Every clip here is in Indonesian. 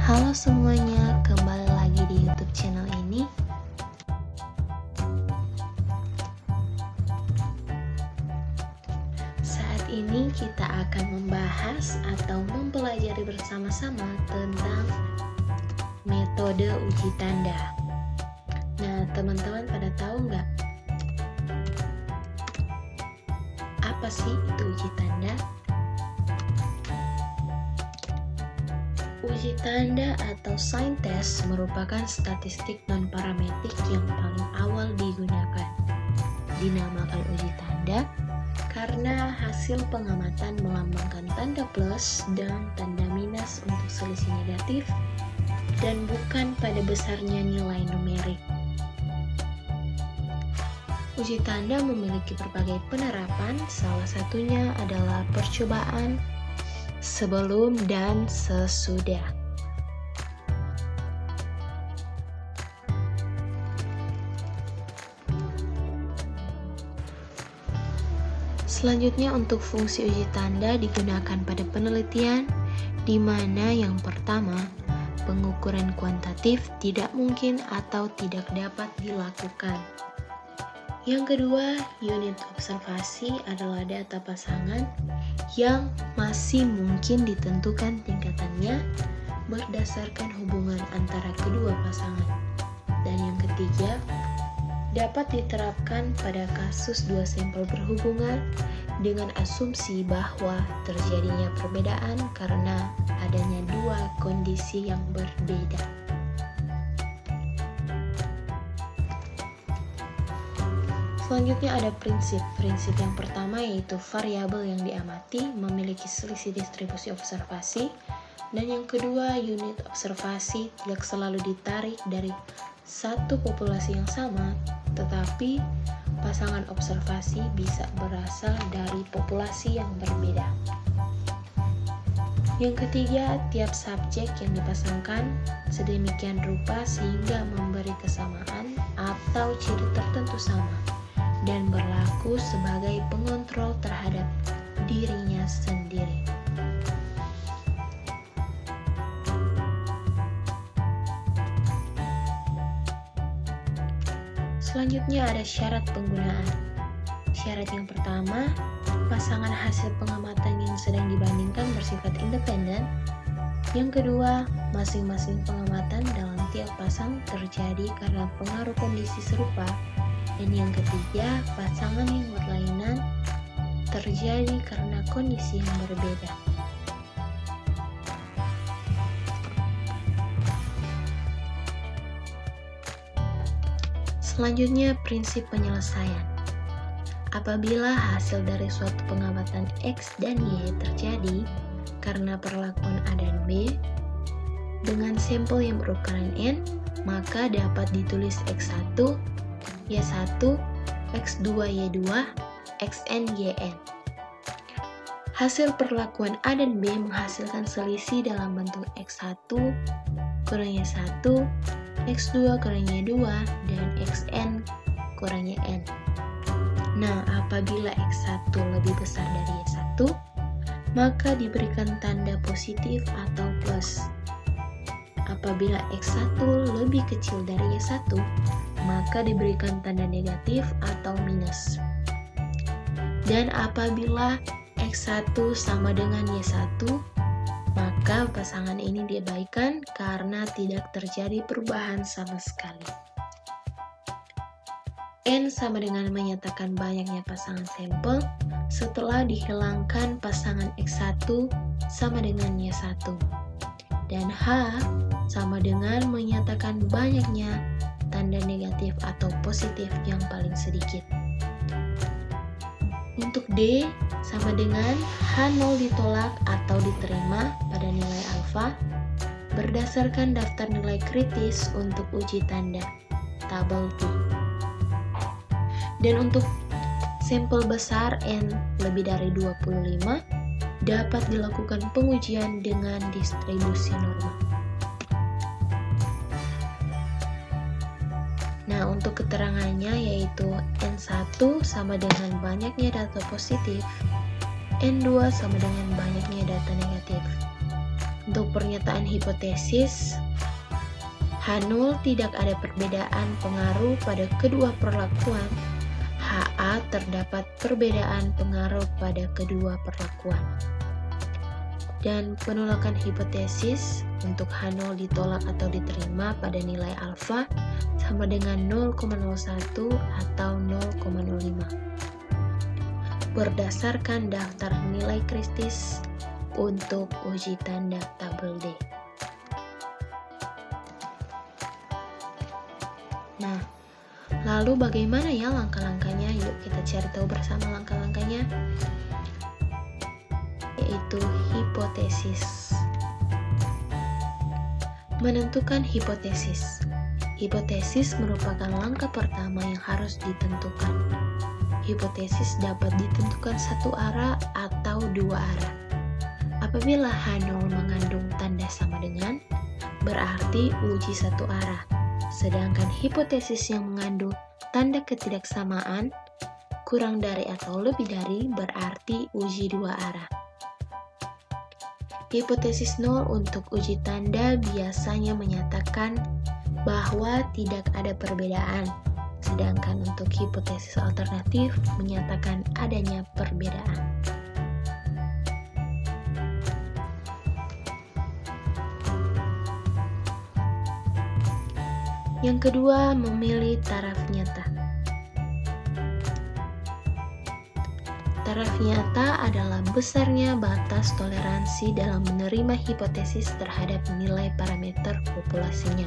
Halo semuanya, kembali lagi di YouTube channel ini. Saat ini kita akan membahas atau mempelajari bersama-sama tentang metode uji tanda. Nah, teman-teman pada tahu nggak apa sih itu uji tanda? Uji tanda atau sign test merupakan statistik non-parametrik yang paling awal digunakan. Dinamakan uji tanda karena hasil pengamatan melambangkan tanda plus dan tanda minus untuk selisih negatif dan bukan pada besarnya nilai numerik. Uji tanda memiliki berbagai penerapan, salah satunya adalah percobaan sebelum dan sesudah. Selanjutnya untuk fungsi uji tanda digunakan pada penelitian di mana yang pertama, pengukuran kuantitatif tidak mungkin atau tidak dapat dilakukan. Yang kedua, unit observasi adalah data pasangan yang masih mungkin ditentukan tingkatannya berdasarkan hubungan antara kedua pasangan. Dan yang ketiga, dapat diterapkan pada kasus dua sampel berhubungan dengan asumsi bahwa terjadinya perbedaan karena adanya dua kondisi yang berbeda. Selanjutnya ada prinsip. Prinsip yang pertama yaitu variabel yang diamati memiliki selisih distribusi observasi, dan yang kedua unit observasi tidak selalu ditarik dari satu populasi yang sama, tetapi pasangan observasi bisa berasal dari populasi yang berbeda. Yang ketiga, tiap subjek yang dipasangkan sedemikian rupa sehingga memberi kesamaan atau ciri tertentu sama dan berlaku sebagai pengontrol terhadap dirinya sendiri. Selanjutnya ada syarat penggunaan. Syarat yang pertama, pasangan hasil pengamatan yang sedang dibandingkan bersifat independen. Yang kedua, masing-masing pengamatan dalam tiap pasang terjadi karena pengaruh kondisi serupa. Dan yang ketiga, pasangan yang berlainan terjadi karena kondisi yang berbeda. Selanjutnya, prinsip penyelesaian. Apabila hasil dari suatu pengamatan X dan Y terjadi karena perlakuan A dan B dengan sampel yang berukuran N, maka dapat ditulis X1, Y1, X2, Y2, Xn, Yn. Hasil perlakuan A dan B menghasilkan selisih dalam bentuk X1 kurang Y1, X2 kurang Y2, dan Xn kurang Yn. Nah, apabila X1 lebih besar dari Y1, maka diberikan tanda positif atau plus. Apabila X1 lebih kecil dari Y1, maka diberikan tanda negatif atau minus. Dan apabila X1 sama dengan Y1, maka pasangan ini diabaikan karena tidak terjadi perubahan sama sekali. N sama dengan menyatakan banyaknya pasangan sampel setelah dihilangkan pasangan X1 sama dengan Y1. Dan H sama dengan menyatakan banyaknya tanda negatif atau positif yang paling sedikit. Untuk D sama dengan H0 ditolak atau diterima pada nilai alfa berdasarkan daftar nilai kritis untuk uji tanda, tabel T. Dan untuk sampel besar N lebih dari 25 dapat dilakukan pengujian dengan distribusi normal. Nah, untuk keterangannya yaitu N1 sama dengan banyaknya data positif, N2 sama dengan banyaknya data negatif. Untuk pernyataan hipotesis, H0 tidak ada perbedaan pengaruh pada kedua perlakuan. HA terdapat perbedaan pengaruh pada kedua perlakuan. Dan penolakan hipotesis untuk H0 ditolak atau diterima pada nilai alfa sama dengan 0,01 atau 0,05. Berdasarkan daftar nilai kritis untuk uji tanda tabel D. Nah, lalu bagaimana ya langkah-langkahnya? Yuk kita cari tahu bersama langkah-langkahnya. Yaitu hipotesis. Menentukan hipotesis. Hipotesis merupakan langkah pertama yang harus ditentukan. Hipotesis dapat ditentukan satu arah atau dua arah. Apabila H0 mengandung tanda sama dengan, berarti uji satu arah. Sedangkan hipotesis yang mengandung tanda ketidaksamaan, kurang dari atau lebih dari, berarti uji dua arah. Hipotesis 0 untuk uji tanda biasanya menyatakan bahwa tidak ada perbedaan, sedangkan untuk hipotesis alternatif menyatakan adanya perbedaan. Yang kedua, memilih taraf nyata. Taraf nyata adalah besarnya batas toleransi dalam menerima hipotesis terhadap nilai parameter populasinya.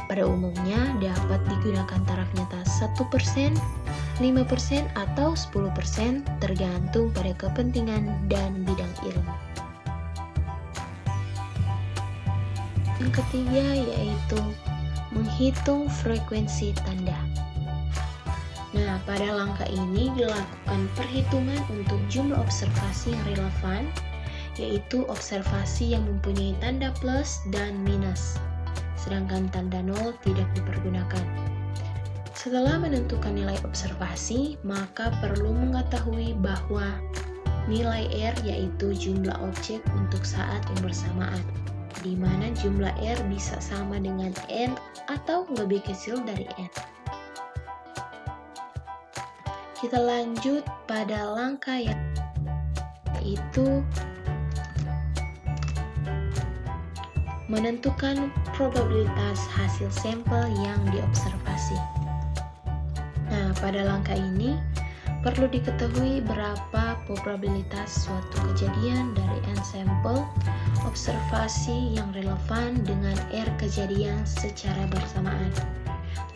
Pada umumnya dapat digunakan taraf nyata 1%, 5%, atau 10% tergantung pada kepentingan dan bidang ilmu. Yang ketiga yaitu menghitung frekuensi tanda. Nah, pada langkah ini dilakukan perhitungan untuk jumlah observasi yang relevan, yaitu observasi yang mempunyai tanda plus dan minus, sedangkan tanda 0 tidak dipergunakan. Setelah menentukan nilai observasi, maka perlu mengetahui bahwa nilai R yaitu jumlah objek untuk saat yang bersamaan, di mana jumlah R bisa sama dengan N atau lebih kecil dari N. Kita lanjut pada langkah yang yaitu menentukan probabilitas hasil sampel yang diobservasi. Nah, pada langkah ini perlu diketahui berapa probabilitas suatu kejadian dari N sampel observasi yang relevan dengan R kejadian secara bersamaan.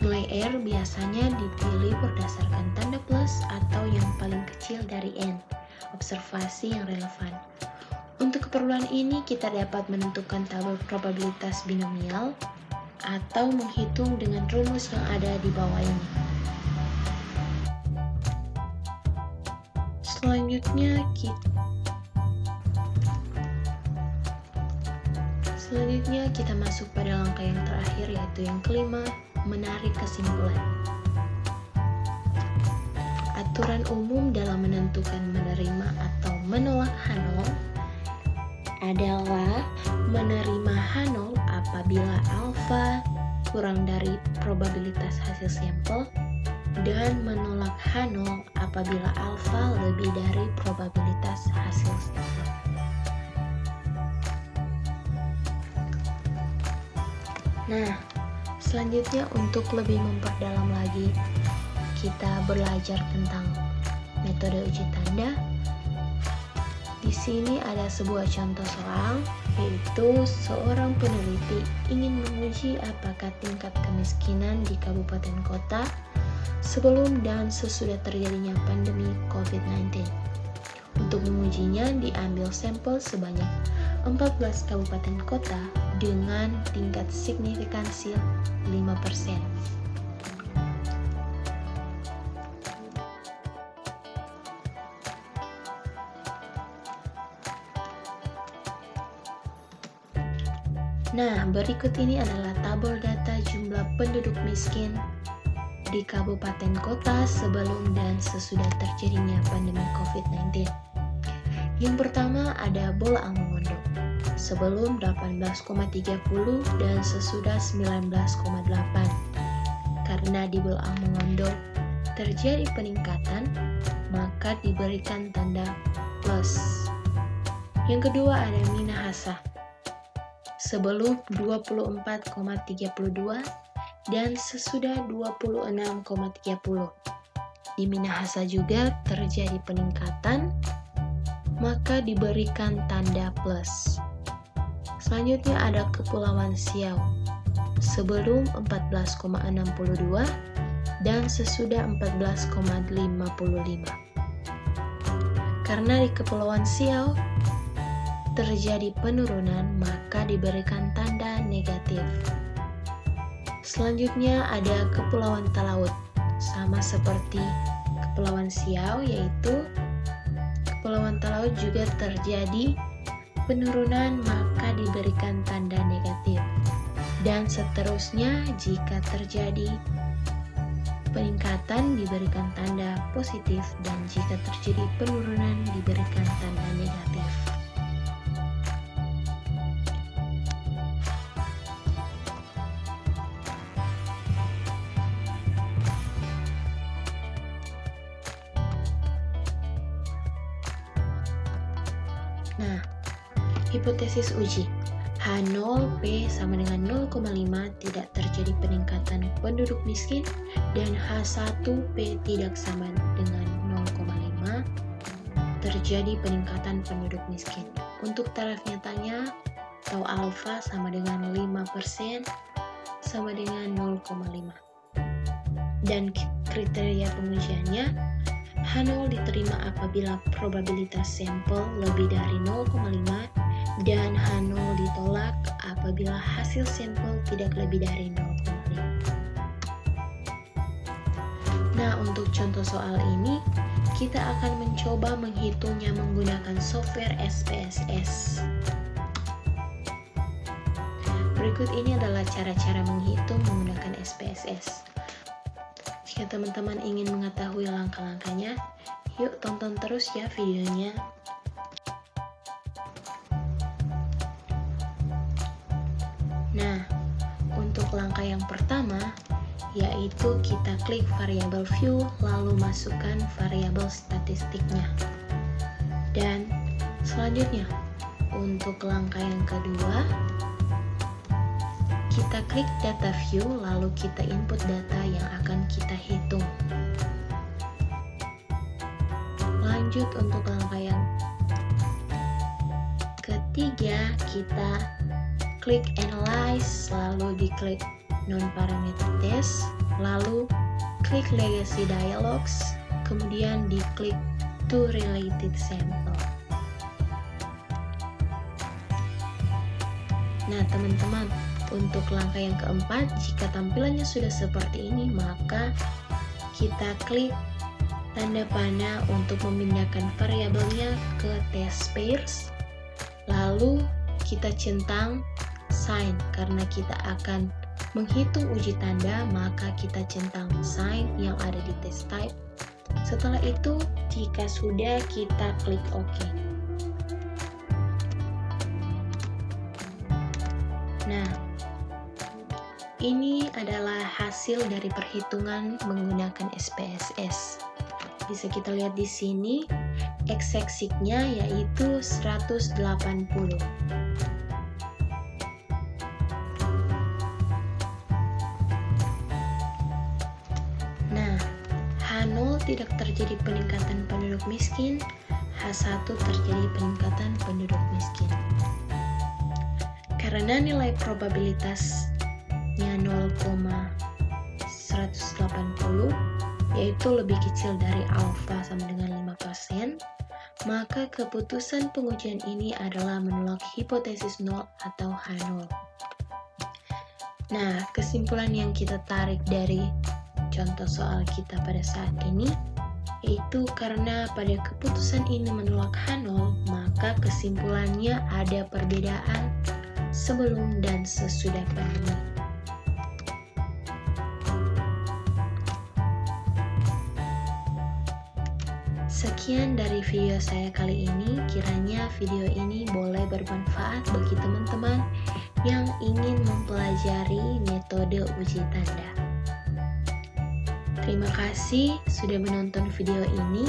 Nilai R biasanya dipilih berdasarkan tanda plus atau yang paling kecil dari N, observasi yang relevan. Untuk keperluan ini kita dapat menentukan tabel probabilitas binomial atau menghitung dengan rumus yang ada di bawah ini. Selanjutnya kita masuk pada langkah yang terakhir yaitu yang kelima, menarik kesimpulan. Aturan umum dalam menentukan menerima atau menolak H0 adalah menerima H0 apabila alfa kurang dari probabilitas hasil sampel dan menolak H0 apabila alfa lebih dari probabilitas hasil sampel. Nah, selanjutnya untuk lebih memperdalam lagi, kita belajar tentang metode uji tanda. Di sini ada sebuah contoh soal, yaitu seorang peneliti ingin menguji apakah tingkat kemiskinan di kabupaten kota sebelum dan sesudah terjadinya pandemi COVID-19. Untuk mengujinya diambil sampel sebanyak 14 kabupaten kota dengan tingkat signifikansi 5%. Nah, berikut ini adalah tabel data jumlah penduduk miskin di kabupaten kota sebelum dan sesudah terjadinya pandemi COVID-19. Yang pertama ada Bola Amongondo. sebelum 18,30 dan sesudah 19,8. Karena di belahan mengondok terjadi peningkatan, maka diberikan tanda plus. Yang kedua ada Minahasa sebelum 24,32 dan sesudah 26,30. Di Minahasa juga terjadi peningkatan, maka diberikan tanda plus. Selanjutnya ada Kepulauan Siau sebelum 14,62 dan sesudah 14,55. Karena di Kepulauan Siau terjadi penurunan, maka diberikan tanda negatif. Selanjutnya ada Kepulauan Talaut, sama seperti Kepulauan Siau, yaitu Kepulauan Talaut juga terjadi penurunan, maka diberikan tanda negatif. Dan seterusnya, jika terjadi peningkatan diberikan tanda positif, dan jika terjadi penurunan diberikan tanda negatif. Nah, hipotesis uji H0 P sama dengan 0,5 tidak terjadi peningkatan penduduk miskin, dan H1 P tidak sama dengan 0,5 terjadi peningkatan penduduk miskin. Untuk taraf nyatanya tau alfa sama dengan 5% sama dengan 0,5. Dan kriteria pengujiannya H0 diterima apabila probabilitas sampel lebih dari 0,5 dan H0 ditolak apabila hasil sampel tidak lebih dari 0,5. Nah, untuk contoh soal ini, kita akan mencoba menghitungnya menggunakan software SPSS. Berikut ini adalah cara-cara menghitung menggunakan SPSS. Jika teman-teman ingin mengetahui langkah-langkahnya, yuk tonton terus ya videonya. Nah, untuk langkah yang pertama, yaitu kita klik variabel view, lalu masukkan variabel statistiknya. Dan selanjutnya, untuk langkah yang kedua, kita klik data view, lalu kita input data yang akan kita hitung. Lanjut untuk langkah yang ketiga, kita klik analyze, lalu diklik non-parameter test, lalu klik legacy dialogs, kemudian diklik to related sample. Nah teman-teman, untuk langkah yang keempat, jika tampilannya sudah seperti ini, maka kita klik tanda panah untuk memindahkan variabelnya ke test pairs, lalu kita centang sign. Karena kita akan menghitung uji tanda, maka kita centang sign yang ada di test type. Setelah itu, jika sudah, kita klik OK. Nah, ini adalah hasil dari perhitungan menggunakan SPSS. Bisa kita lihat di sini, x-axis-nya yaitu 180. Nah, H0 tidak terjadi peningkatan penduduk miskin, H1 terjadi peningkatan penduduk miskin. Karena nilai probabilitasnya 0,180, yaitu lebih kecil dari alfa sama dengan 5%, maka keputusan pengujian ini adalah menolak hipotesis 0 atau H0. Nah, kesimpulan yang kita tarik dari contoh soal kita pada saat ini, yaitu karena pada keputusan ini menolak H0, maka kesimpulannya ada perbedaan sebelum dan sesudah pandemi. Sekian dari video saya kali ini. Kiranya video ini boleh bermanfaat bagi teman-teman yang ingin mempelajari metode uji tanda. Terima kasih sudah menonton video ini,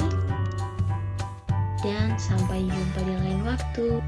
dan sampai jumpa di lain waktu.